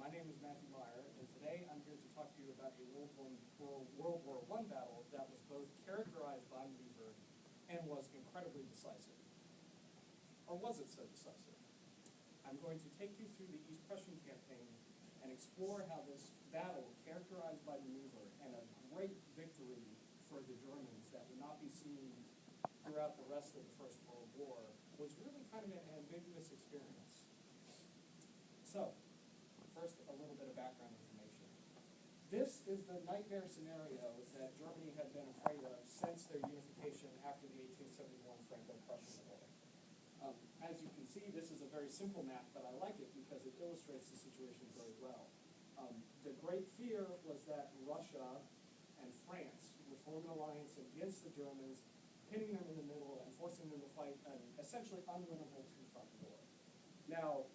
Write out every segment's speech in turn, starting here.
My name is Matthew Meyer, and today I'm here to talk to you about a World War I battle that was both characterized by maneuver and was incredibly decisive. Or was it so decisive? I'm going to take you through the East Prussian campaign and explore how this battle, characterized by maneuver and a great victory for the Germans that would not be seen throughout the rest of the First World War, was really kind of an ambiguous experience. So, first, a little bit of background information. This is the nightmare scenario that Germany had been afraid of since their unification after the 1871 Franco-Prussian War. As you can see, this is a very simple map, but I like it because it illustrates the situation very well. The great fear was that Russia and France would form an alliance against the Germans, pinning them in the middle and forcing them to fight an essentially unwinnable two-front war. Now,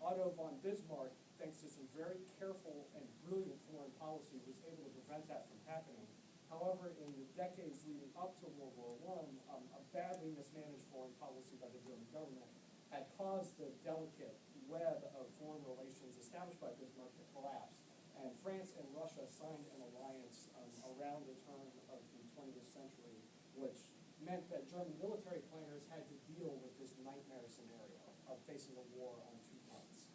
Otto von Bismarck, thanks to some very careful and brilliant foreign policy, was able to prevent that from happening. However, in the decades leading up to World War I, a badly mismanaged foreign policy by the German government had caused the delicate web of foreign relations established by Bismarck to collapse. And France and Russia signed an alliance around the turn of the 20th century, which meant that German military planners had to deal with this nightmare scenario of facing a war on two fronts.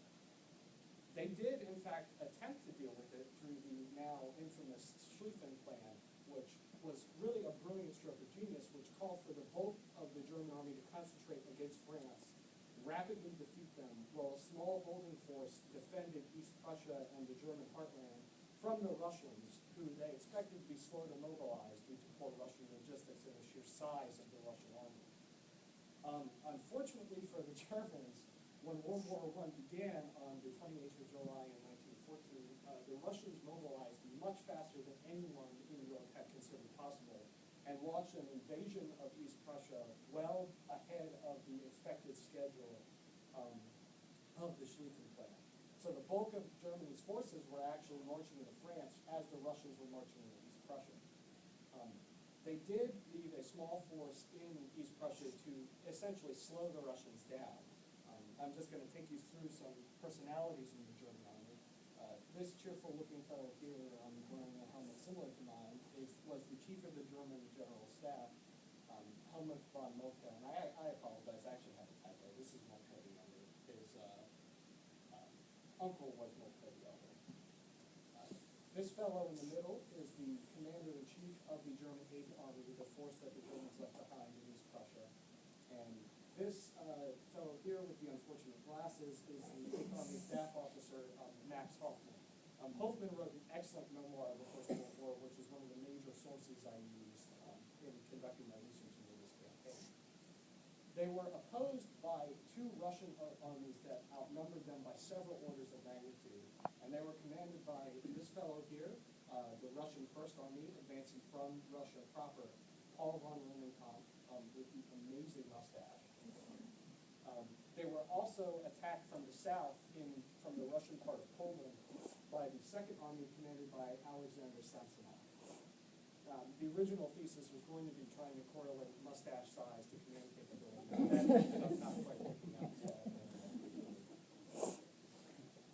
They did, in fact, attempt to deal with it through the now infamous Schlieffen Plan, which was really a brilliant stroke of genius, which called for the bulk of the German army to concentrate against France, rapidly defeat them, while a small holding force defended East Prussia and the German heartland from the Russians, who they expected to be slow to mobilize due to poor Russian logistics and the sheer size of the Russian army. Unfortunately for the Germans, when World War I began on the 28th of July in 1914, the Russians mobilized much faster than anyone in Europe had considered possible and launched an invasion of East Prussia well ahead of the expected schedule of the Schlieffen Plan. So the bulk of Germany's forces were actually marching into France as the Russians were marching into East Prussia. They did leave a small force in East Prussia to essentially slow the Russians down. I'm just going to take you through some personalities in the German army. This cheerful-looking fellow here, wearing a helmet similar to mine, was the chief of the German General Staff, Helmut von Moltke. And I apologize, I actually have a typo. This is Moltke the Younger. His uncle was Moltke the Elder. This fellow in the middle is the commander-in-chief of the German 8th Army, the force that the Germans left behind in East Prussia. And this fellow here with the unfortunate glasses is the 8th Army staff officer, Max Hoffman. Hoffman wrote an excellent memoir of the First World War, which is one of the major sources I used in conducting my research into this campaign. They were opposed by two Russian armies that outnumbered them by several orders of magnitude, and they were commanded by this fellow here, the Russian First Army, advancing from Russia proper, Paul von Rennenkampf, with the amazing mustache. They were also attacked from the south, from the Russian part of Poland, by the Second Army commanded by Alexander Samsonov. The original thesis was going to be trying to correlate mustache size to command capability. That ended up not quite working out.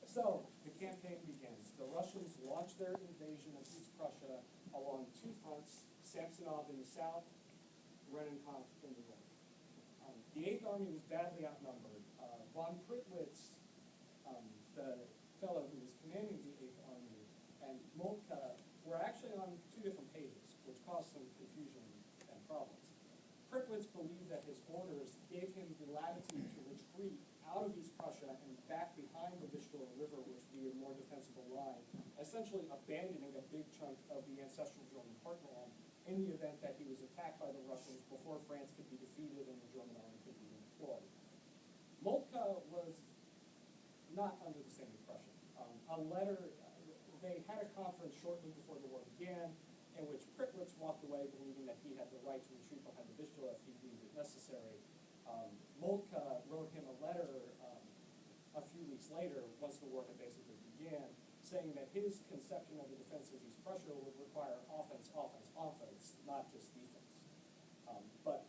So, the campaign begins. The Russians launched their invasion of East Prussia along two fronts, Samsonov in the south, Rennenkampf in the north. The 8th Army was badly outnumbered. Von Prittwitz, the fellow who was commanding the 8th Army, and Moltke were actually on two different pages, which caused some confusion and problems. Prittwitz believed that his orders gave him the latitude to retreat out of East Prussia and back behind the Vistula River, which would be a more defensible line, essentially abandoning a big chunk of the ancestral German heartland in the event that he was attacked by the Russians before France could be defeated and the German army could be deployed. Moltke was not under the same impression. They had a conference shortly before the war began, in which Prittwitz walked away believing that he had the right to retreat behind the Vistula if he deemed it necessary. Moltke wrote him a letter a few weeks later, once the war had basically began, saying that his conception of the defense of East Prussia would require offense, offense, offense, not just defense. But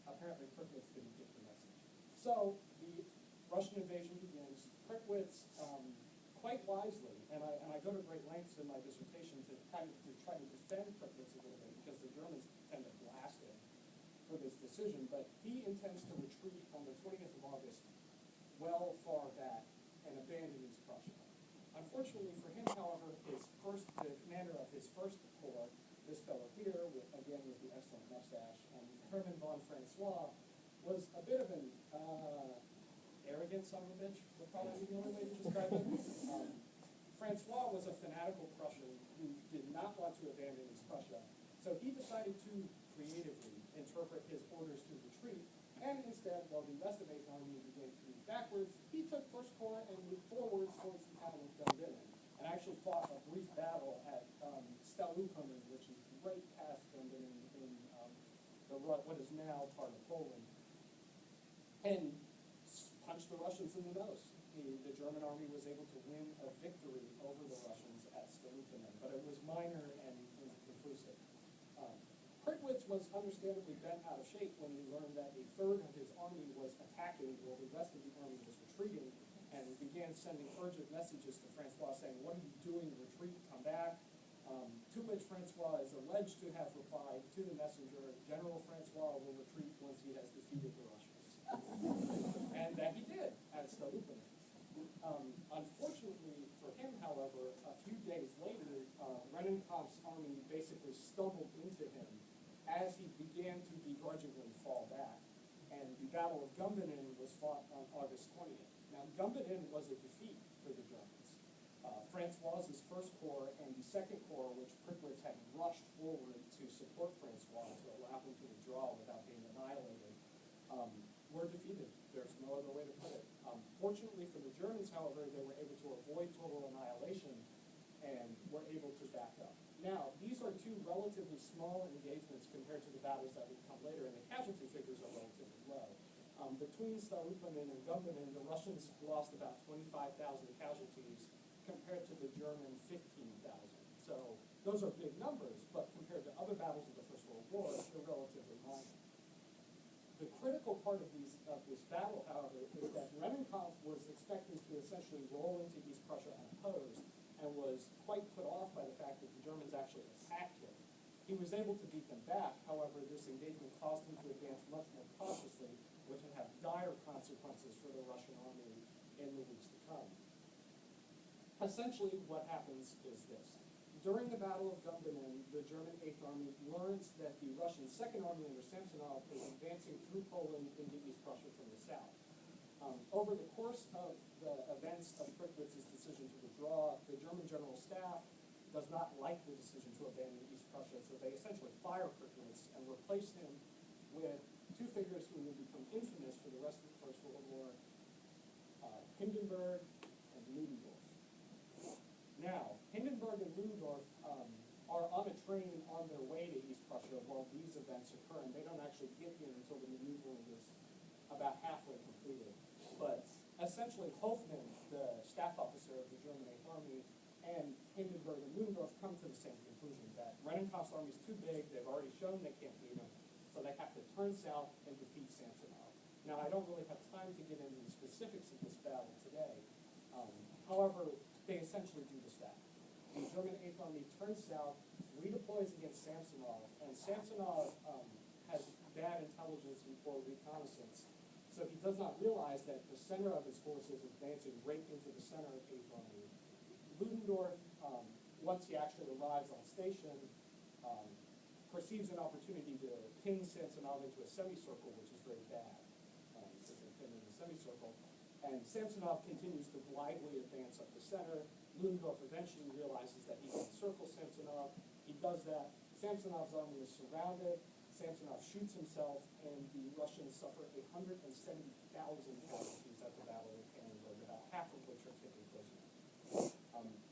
apparently Prittwitz didn't get the message. So the Russian invasion begins. Prittwitz quite wisely, and I go to great lengths in my dissertation to try to defend Pricknitz a little bit, because the Germans tend to blast him for this decision, but he intends to retreat on the 20th of August well far back and abandon East Prussia. Unfortunately for him, however, the commander of his first corps, this fellow here, again with the excellent mustache, Hermann von Francois, was a bit of an arrogant son of a bitch, would probably be the only way to describe it. Francois was a fanatical Prussian who did not want to abandon East Prussia, so he decided to creatively interpret his orders to retreat, and instead, while the rest of 8th Army began to move backwards, he took First Corps and moved forwards towards the town of Gumbinnen, and actually fought a brief battle at Staulukonen, which is right past Gumbinnen in what is now part of Poland, and punched the Russians in the nose. The German army was able to win a victory over the Russians at Staulukonen, but it was minor and inconclusive. Pricknitz was understandably bent out of shape when he learned that a third of his army was attacking while the rest of the army was retreating, and began sending urgent messages to Francois saying, "What are you doing? Retreat, come back." To which Francois is alleged to have replied to the messenger, "General Francois will retreat once he has defeated the Russians." And that he did at Staulukonen. Unfortunately for him, however, a few days later, Rennenkampf's army basically stumbled into him as he began to begrudgingly fall back. And the Battle of Gumbinnen was fought on August 20th. Now, Gumbinnen was a defeat for the Germans. Francois's First Corps and the Second Corps, which Pricknitz had rushed forward to support Francois to allow him to withdraw without being annihilated, were defeated. There's no other way to put it. Fortunately for the Germans, however, they were able to avoid total annihilation and were able to back up. Now, these are two relatively small engagements compared to the battles that would come later, and the casualty figures are relatively low. Between Staulukonen and Gumbinnen, the Russians lost about 25,000 casualties compared to the German 15,000. So those are big numbers, but compared to other battles of the First World War, they're relatively minor. The critical part of this battle, however, is that Rennenkampf was expecting to essentially roll into East Prussia unopposed, and was quite put off by the fact that the Germans actually attacked him. He was able to beat them back, however, this engagement caused him to advance much more cautiously, which would have dire consequences for the Russian army in the weeks to come. Essentially, what happens is this. During the Battle of Gumbinnen, the German 8th Army learns that the Russian Second Army under Samsonov is advancing through Poland into East Prussia from the south. Over the course of the events of Pricknitz's decision to withdraw, the German General Staff does not like the decision to abandon East Prussia, so they essentially fire Pricknitz and replace him with two figures who will become infamous for the rest of the First World War, Hindenburg and Ludendorff. Now, Hindenburg and Ludendorff are on a train on their way to East Prussia while these events occur, and they don't actually get here until the maneuvering is about halfway completed. But essentially, Hoffmann, the staff officer of the German 8th Army, and Hindenburg and Ludendorff come to the same conclusion, that Rennenkampf's army is too big, they've already shown they can't beat him, so they have to turn south and defeat Samsonov. Now, I don't really have time to get into the specifics of this battle today. However, they essentially do just that. The German 8th Army turns south, redeploys against Samsonov, and Samsonov has bad intelligence or reconnaissance, so he does not realize that the center of his forces is advancing right into the center of 8th Army. Ludendorff, once he actually arrives on station, perceives an opportunity to pin Samsonov into a semicircle, which is very bad, because they pin in a semicircle. And Samsonov continues to blithely advance up the center. Ludendorff eventually realizes that he can encircle Samsonov. He does that. Samsonov's army is surrounded. Samsonov shoots himself, and the Russians suffer 170,000 casualties at the Battle of Tannenberg, about half of which are taken prisoner.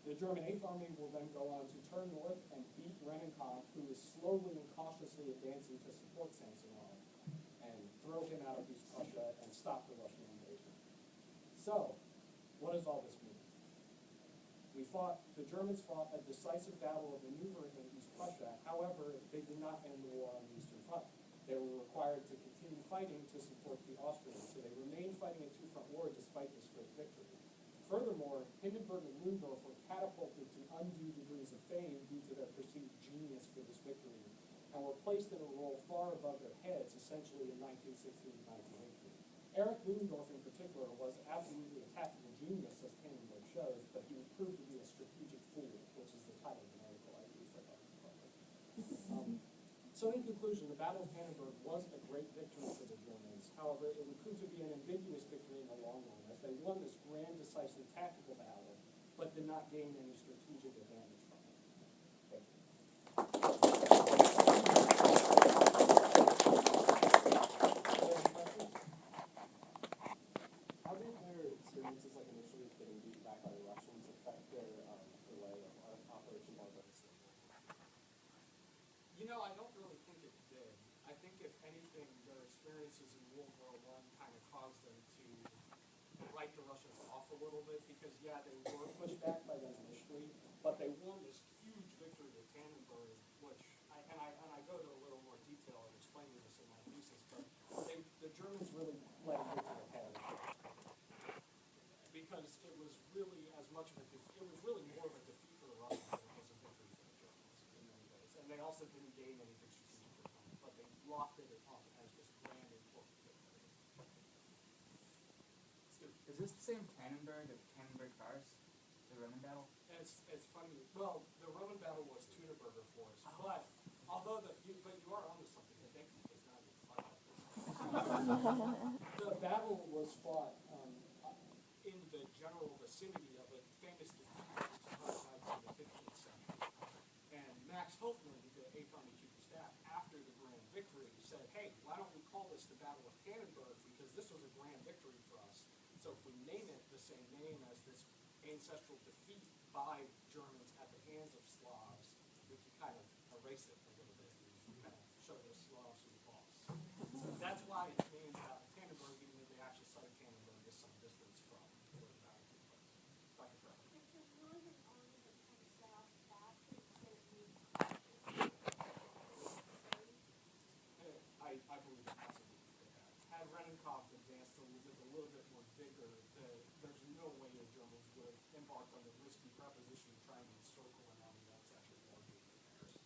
The German 8th Army will then go on to turn north and beat Rennenkampf, who is slowly and cautiously advancing to support Samsonov, and throw him out of East Prussia and stop the Russian invasion. So, what does all this mean? The Germans fought a decisive battle of maneuvering in East Prussia. However, they did not end the war on the Eastern Front. They were required to continue fighting to support the Austrians, so they remained fighting a two-front war despite this great victory. Furthermore, Hindenburg and Ludendorff were catapulted to undue degrees of fame due to their perceived genius for this victory, and were placed in a role far above their heads, essentially in 1916 and 1918. Erich Ludendorff, in particular, was absolutely a tactical genius, as Tannenberg shows, but he would prove to be a strategic fool, which is the title of an article I used. I thought was funny. So in conclusion, the Battle of Tannenberg was a great victory for the Germans. However, it would prove to be an ambiguous victory in the long run, as they won this grand, decisive tactical battle, but did not gain any strategic advantage from it. Thank you. How did their experiences, like initially getting beat back by the Russians, affect their delay of Operation Barbarossa? You know, I don't really think it did. I think, if anything, their experiences in World War I kind of caused them to write the Russians off a little bit, because, yeah, they were pushed back by them initially, but they won this huge victory at Tannenberg, which, I go to a little more detail in explaining this in my thesis, but the Germans really let it get to the head. Because it was really as much of a it was really more of a defeat for the Russians than it was a victory for the Germans in many ways. And they also didn't gain anything strategically from it, but they locked it up as this grand important victory. Is this the same Tannenberg as Tannenberg Farce, the Roman battle? It's funny. Well, the Roman battle was Tuneberger Force, but although you are onto something. I think it's not even fun about this. The battle was fought in the general vicinity of a famous defeat which took place in the 15th century. And Max Hofmann, the 8th Army Chief of Staff, after the grand victory, said, hey, why don't we call this the Battle of Tannenberg, because this was a grand victory for us. So if we name it the same name as this ancestral defeat by Germans at the hands of Slavs, we can kind of erase it a little bit and kind of show the Slavs who lost. So that's why it's named Tannenberg, even though the actual site of Tannenberg is some distance from where the battle took place. Dr. Trevor. I believe it absolutely could have. Had Rennenkopf advanced with a little bit more vigor, there's no way the Germans would have embarked on the risky proposition of trying to encircle an army that was actually larger than theirs.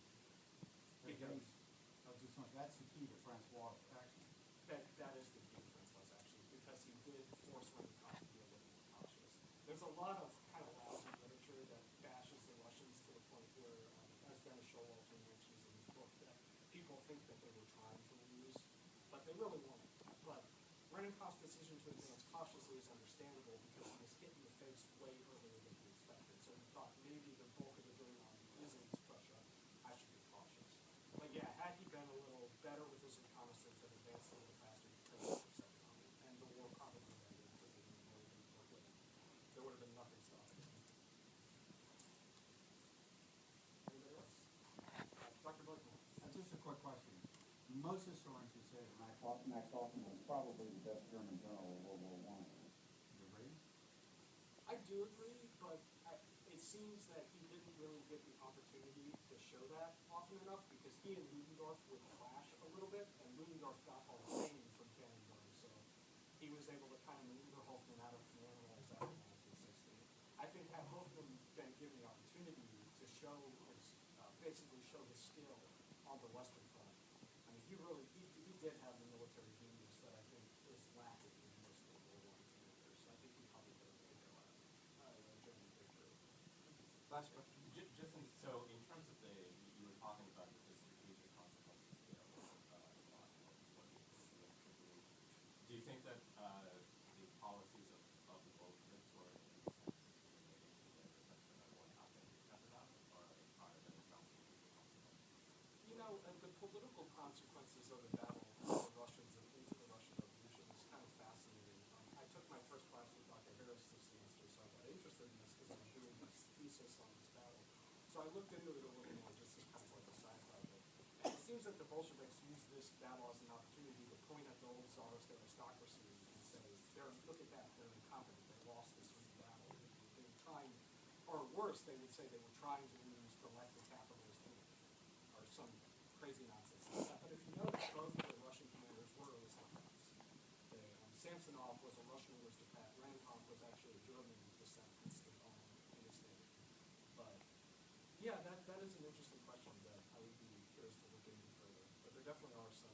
Because that's the key to Francois' action. that is the key to Francois' action, because he did force Rennenkopf to be a little more cautious. There's a lot of kind of lousy literature that bashes the Russians to the point where, as Dennis Showalter mentions in his book, that people think that they were trying to lose, but they really weren't. But Rennenkopf's decision to advance cautiously is understandable, because he was hit in the face way earlier than he expected. So he thought, maybe the bulk of the German army is in Prussia, I should be cautious. But yeah, had he been a little better with his reconnaissance and advanced a little faster, he could have intercepted the army, and the war probably ended because they didn't know he work with him. There would have been nothing stopping him. Anybody else? Dr. Blakemore. Just a quick question. Most historians would say that Max Hoffman was probably the best German general of World War I. Do you agree? I do agree, but it seems that he didn't really get the opportunity to show that often enough, because he and Ludendorff would clash a little bit, and Ludendorff got all the fame from Tannenberg, so he was able to kind of maneuver Hoffman out of command roles after 1916. I think had Hoffman been given the opportunity to show his, basically show his skill on the Western Front, I mean, he did have the military genius that I think is lacking in most World War I commanders. So I think he probably could have made a German victory. Last question. So in terms of you were talking about the strategic consequences do you think that the policies of the Bolsheviks were in a sense relating to the perception of what happened after that, or are there some strategic consequences? You know, the political consequences of the battle for the Russians and into the Russian Revolution is kind of fascinating. I took my first class with Dr. Harris this semester, so I got interested in this because I was doing this thesis on this battle. So I looked into it a little more, just as kind of like a side project. And it seems that the Bolsheviks used this battle as an opportunity to point at the old Tsarist aristocracy and say, look at that, they're incompetent, they lost this huge battle. They were trying, or worse, they would say they were trying to lose to let the capitalist win, or some crazy nonsense like that. But if you notice, both of the Russian commanders were aristocrats. Samsonov was a Russian aristocrat. Rennenkopf was actually a German descent and stayed on in his definitely are